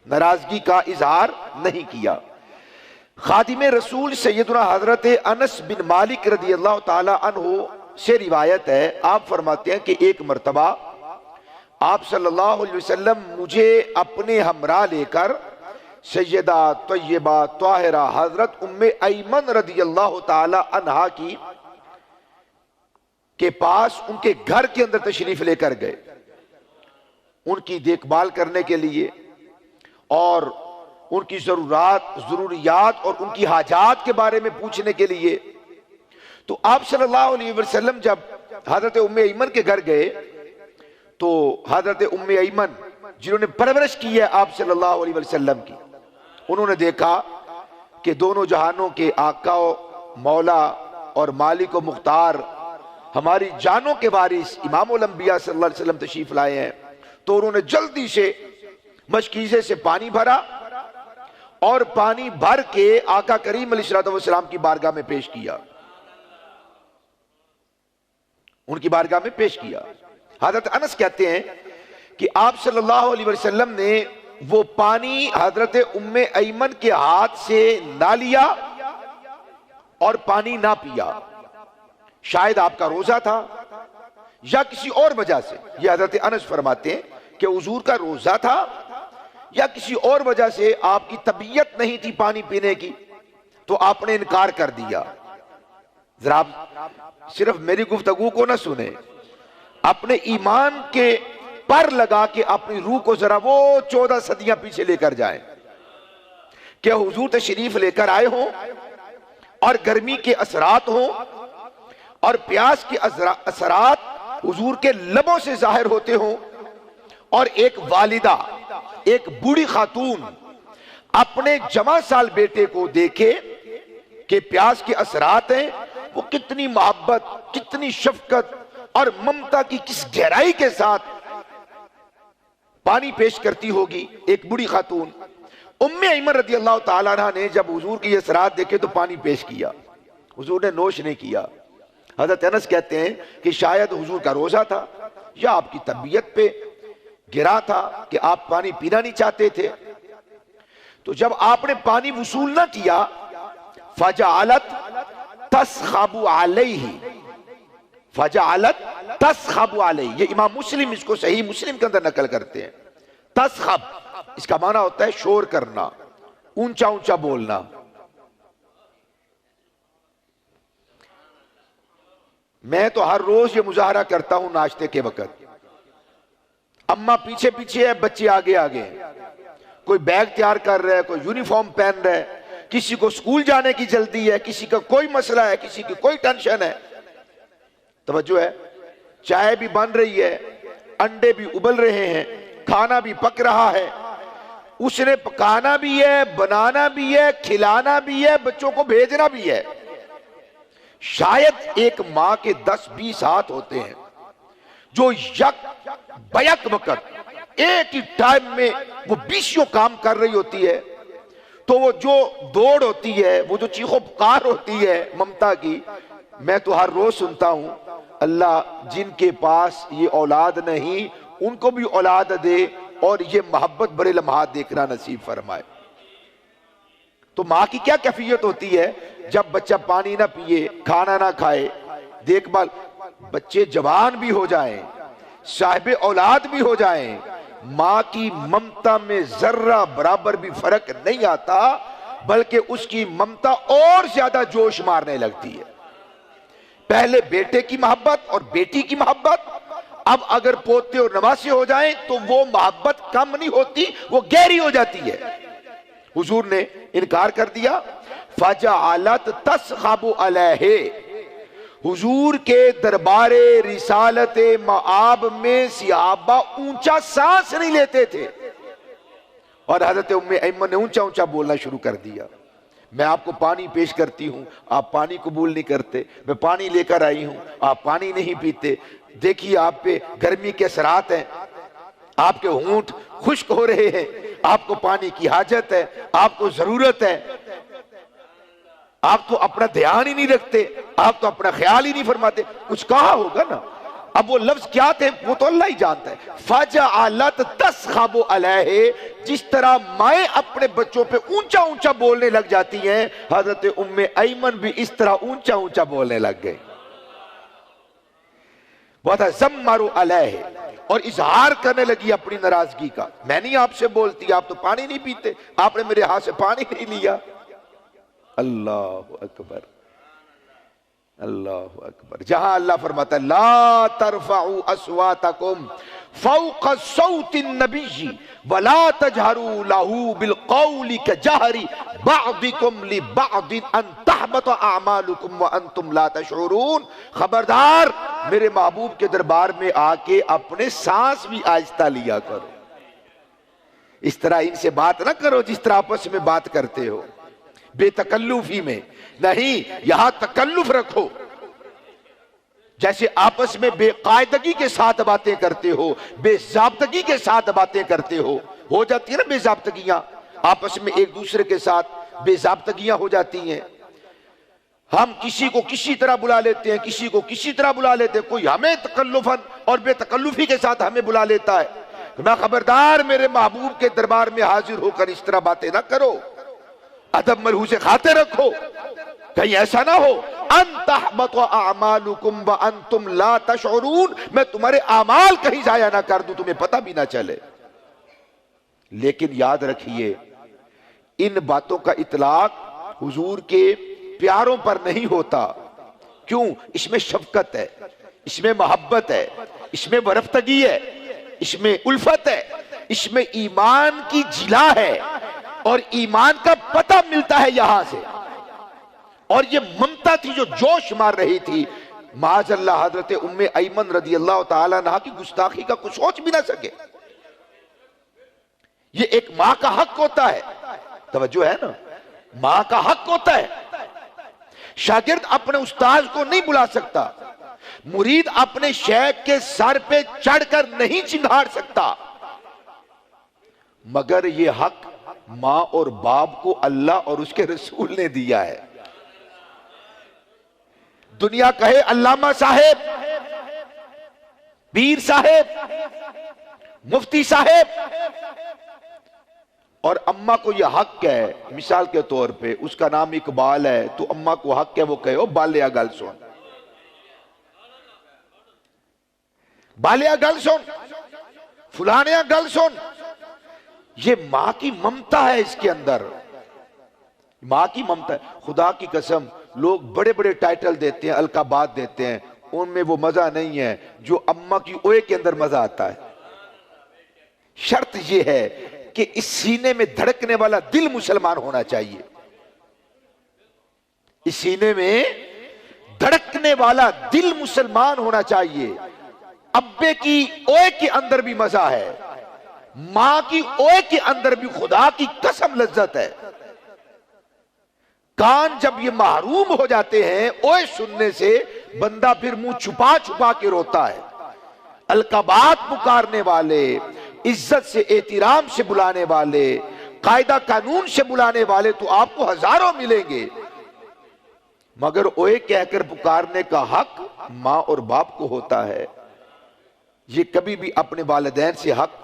ناراضگی کا اظہار نہیں کیا۔ خادم رسول سیدنا حضرت انس بن مالک رضی اللہ تعالی عنہ سے روایت ہے، آپ فرماتے ہیں کہ ایک مرتبہ آپ صلی اللہ علیہ وسلم مجھے اپنے ہمراہ لے کر سیدہ طیبہ طاہرہ حضرت ام ایمن رضی اللہ تعالی عنہا کی کے پاس ان کے گھر کے اندر تشریف لے کر گئے، ان کی دیکھ بھال کرنے کے لیے اور ان کی ضروریات اور ان کی حاجات کے بارے میں پوچھنے کے لیے۔ تو آپ صلی اللہ علیہ وسلم جب حضرت ام ایمن کے گھر گئے تو حضرت ام ایمن جنہوں نے پرورش کی ہے آپ صلی اللہ علیہ وسلم کی، انہوں نے دیکھا کہ دونوں جہانوں کے آقا و مولا اور مالک و مختار ہماری جانوں کے وارث امام الانبیاء صلی اللہ علیہ وسلم تشریف لائے ہیں، تو انہوں نے جلدی سے مشکیزے سے پانی بھرا اور پانی بھر کے آقا کریم علیہ السلام کی بارگاہ میں پیش کیا، ان کی بارگاہ میں پیش کیا۔ حضرت انس کہتے ہیں کہ آپ صلی اللہ علیہ وسلم نے وہ پانی حضرت ام ایمن کے ہاتھ سے نہ لیا اور پانی نہ پیا، شاید آپ کا روزہ تھا یا کسی اور وجہ سے، یہ حضرت انس فرماتے ہیں کہ حضور کا روزہ تھا یا کسی اور وجہ سے آپ کی طبیعت نہیں تھی پانی پینے کی، تو آپ نے انکار کر دیا۔ ذرا صرف میری گفتگو کو نہ سنیں، اپنے ایمان کے پر لگا کے اپنی روح کو ذرا وہ 14 صدیاں پیچھے لے کر جائیں کہ حضور تشریف لے کر آئے ہوں اور گرمی کے اثرات ہوں اور پیاس کے اثرات حضور کے لبوں سے ظاہر ہوتے ہوں، اور ایک والدہ، ایک بوڑھی خاتون اپنے جوان سال بیٹے کو دیکھے کہ پیاس کے اثرات ہیں، وہ کتنی محبت، کتنی شفقت اور ممتا کی کس گہرائی کے ساتھ پانی پیش کرتی ہوگی ایک بوڑھی خاتون۔ ام ایمن رضی اللہ تعالیٰ عنہ نے جب حضور کی یہ اثرات دیکھے تو پانی پیش کیا، حضور نے نوش نہیں کیا۔ حضرت انس کہتے ہیں کہ شاید حضور کا روزہ تھا یا آپ کی طبیعت پہ گرا تھا کہ آپ پانی پینا نہیں چاہتے تھے، تو جب آپ نے پانی وصول نہ کیا فجعلت تسخب علیہ، فجعلت تسخب علیہ، یہ امام مسلم اس کو صحیح مسلم کے اندر نقل کرتے ہیں۔ تسخب اس کا معنی ہوتا ہے شور کرنا، اونچا اونچا بولنا۔ میں تو ہر روز یہ مظاہرہ کرتا ہوں ناشتے کے وقت، اماں پیچھے پیچھے ہے، بچے آگے آگے ہیں، کوئی بیگ تیار کر رہا ہے، کوئی یونیفارم پہن رہا ہے، کسی کو سکول جانے کی جلدی ہے، کسی کا کوئی مسئلہ ہے، کسی کی کوئی ٹینشن ہے۔ توجہ ہے، چائے بھی بن رہی ہے، انڈے بھی ابل رہے ہیں، کھانا بھی پک رہا ہے، اس نے پکانا بھی ہے، بنانا بھی ہے، کھلانا بھی ہے، بچوں کو بھیجنا بھی ہے۔ شاید ایک ماں کے 10-20 ہاتھ ہوتے ہیں جو یک بیک وقت ایک ہی ٹائم میں وہ 20 کام کر رہی ہوتی ہے، تو وہ جو دوڑ ہوتی ہے، وہ جو چیخ و پکار ہوتی ہے ممتا کی، میں تو ہر روز سنتا ہوں اللہ جن کے پاس یہ اولاد نہیں ان کو بھی اولاد دے اور یہ محبت بڑے لمحات دیکھنا نصیب فرمائے۔ تو ماں کی کیا کیفیت ہوتی ہے جب بچہ پانی نہ پیے، کھانا نہ کھائے، دیکھ بھال، بچے جوان بھی ہو جائیں، صاحب اولاد بھی ہو جائیں، ماں کی ممتا میں ذرہ برابر بھی فرق نہیں آتا، بلکہ اس کی ممتا اور زیادہ جوش مارنے لگتی ہے۔ پہلے بیٹے کی محبت اور بیٹی کی محبت، اب اگر پوتے اور نواسے ہو جائیں تو وہ محبت کم نہیں ہوتی، وہ گہری ہو جاتی ہے۔ حضور نے انکار کر دیا، فجعلت تسخب علیہ، حضور کے دربار رسالت مآب میں صحابہ اونچا سانس نہیں لیتے تھے، اور حضرت ام ایمن نے اونچا اونچا بولنا شروع کر دیا، میں آپ کو پانی پیش کرتی ہوں، آپ پانی قبول نہیں کرتے، میں پانی لے کر آئی ہوں، آپ پانی نہیں پیتے، دیکھیے آپ پہ گرمی کے اثرات ہیں، آپ کے ہونٹ خشک ہو رہے ہیں، آپ کو پانی کی حاجت ہے، آپ کو ضرورت ہے، آپ تو اپنا دھیان ہی نہیں رکھتے، آپ تو اپنا خیال ہی نہیں فرماتے۔ کچھ کہا ہوگا نا، اب وہ لفظ کیا تھے وہ تو اللہ ہی جانتا ہے. فَجَعَلَتْ تَسْخَبُ عَلَيْهِ، جس طرح مائیں اپنے بچوں پہ اونچا اونچا بولنے لگ جاتی ہیں، حضرت ام ایمن بھی اس طرح اونچا اونچا بولنے لگ گئے. وَتَزَمَّرُ عَلَيْهِ، اور اظہار کرنے لگی اپنی ناراضگی کا. میں نہیں آپ سے بولتی، آپ تو پانی نہیں پیتے، آپ نے میرے ہاتھ سے پانی نہیں لیا. اللہ اکبر، اللہ اکبر. جہاں اللہ فرماتا ہے لا ترفعوا اصواتکم فوق صوت النبی ولا تجہروا له بالقول كجہر بعضکم لبعض ان تحبط اعمالکم وانتم لا تشعرون. خبردار، میرے محبوب کے دربار میں آ کے اپنے سانس بھی آہستہ لیا کرو. اس طرح ان سے بات نہ کرو جس طرح آپس میں بات کرتے ہو، بے تکلفی میں نہیں. یہاں تکلف رکھو. جیسے آپس میں بے قاعدگی کے ساتھ باتیں کرتے ہو، بے ضابطگی کے ساتھ باتیں کرتے ہو جاتی ہیں نا بے ضابطگیاں، آپس میں ایک دوسرے کے ساتھ بے ضابطگیاں ہو جاتی ہیں. ہم کسی کو کسی طرح بلا لیتے ہیں، کسی کو کسی طرح بلا لیتے ہیں، کوئی ہمیں تکلفاً اور بے تکلفی کے ساتھ ہمیں بلا لیتا ہے. میں خبردار، میرے محبوب کے دربار میں حاضر ہو کر اس طرح باتیں نہ کرو، ادب ملحوظ کھاتے رکھو. کہیں ایسا نہ ہو ان تحبط اعمالکم وانتم لا تشعرون، میں تمہارے اعمال کہیں ضائع نہ کر دوں، تمہیں پتہ بھی نہ چلے. لیکن یاد رکھیے ان باتوں کا اطلاق حضور کے پیاروں پر نہیں ہوتا. کیوں؟ اس میں شفقت ہے، اس میں محبت ہے، اس میں برفتگی ہے، اس میں الفت ہے، اس میں ایمان کی جلا ہے اور ایمان کا پتہ ملتا ہے یہاں سے. اور یہ ممتا تھی جو جوش مار رہی تھی. معاذ اللہ حضرت ام ایمن رضی اللہ تعالیٰ عنہ کی گستاخی کا کچھ سوچ بھی نہ سکے. یہ ایک ماں کا حق ہوتا ہے، توجہ ہے نا، ماں کا حق ہوتا ہے. شاگرد اپنے استاذ کو نہیں بلا سکتا، مرید اپنے شیخ کے سر پہ چڑھ کر نہیں چنگھاڑ سکتا، مگر یہ حق ماں اور باپ کو اللہ اور اس کے رسول نے دیا ہے. دنیا کہے علامہ صاحب، پیر صاحب، مفتی صاحب، اور اماں کو یہ حق ہے، مثال کے طور پہ اس کا نام اقبال ہے تو اماں کو حق ہے وہ کہے او بالیا گل سن، بالیا گل سن، فلانیا گل سن. یہ ماں کی ممتا ہے اس کے اندر، ماں کی ممتا ہے. خدا کی قسم لوگ بڑے بڑے ٹائٹل دیتے ہیں، القابات دیتے ہیں، ان میں وہ مزہ نہیں ہے جو اماں کی اوے کے اندر مزہ آتا ہے. شرط یہ ہے کہ اس سینے میں دھڑکنے والا دل مسلمان ہونا چاہیے. اس سینے میں دھڑکنے والا دل مسلمان ہونا چاہیے. ابے کی اوے کے اندر بھی مزہ ہے، ماں کی اوے کے اندر بھی خدا کی قسم لذت ہے. کان جب یہ محروم ہو جاتے ہیں اوے سننے سے، بندہ پھر منہ چھپا چھپا کے روتا ہے. القابات پکارنے والے، عزت سے احترام سے بلانے والے، قاعدہ قانون سے بلانے والے تو آپ کو ہزاروں ملیں گے، مگر اوے کہہ کر پکارنے کا حق ماں اور باپ کو ہوتا ہے. یہ کبھی بھی اپنے والدین سے حق